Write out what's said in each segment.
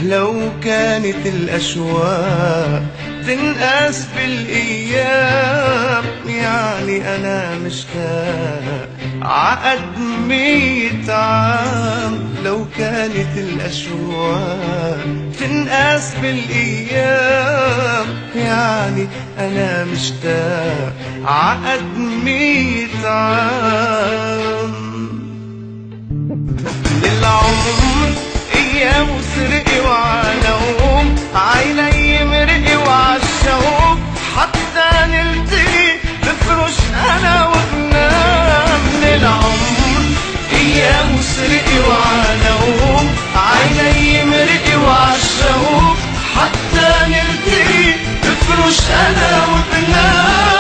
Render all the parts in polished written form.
لو كانت الأشواق تنقاس بالأيام، يعني أنا مشتاق عقد 100 عام. لو كانت الأشواق تنقاس بالأيام، يعني أنا مشتاق عقد 100 عام. للعمر أيام وسرقي وعنوم، عيني مرقي وعالشوق، حتى نلتقي بفرش أنا وبنام. للعمر أيام وسرقي وعنوم، عيني مرقي وعالشوق، حتى نلتقي بفرش أنا وبنام.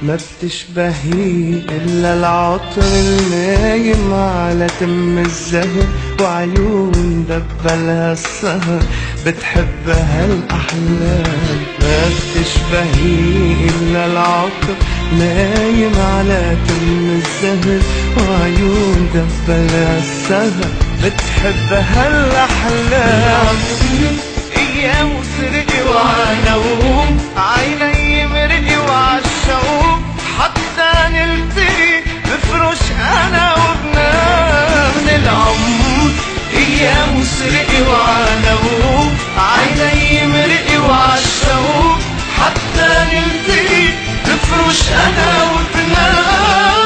ما بتشبهي إلا العطر النايم على تم الزهر، وعيون دبلها السهر بتحب هالأحلام. ما بتشبهي إلا العطر نايم على تم الزهر، وعيون دبلها السهر بتحب هالأحلام. أيام وسرقي وعنوم، عيني مرقي وعالشوق، حتى نلتقي بفرش أنا وبنام. للعمر أيام وسرقي وعنوم، عيني مرقي وعالشوق، حتى نلتقي بفرش أنا وبنام.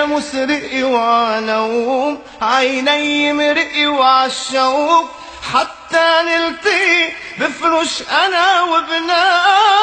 مسرقي وعنوم، عيني مرقي وعالشوق، حتى نلتقي بفرش أنا وبنام.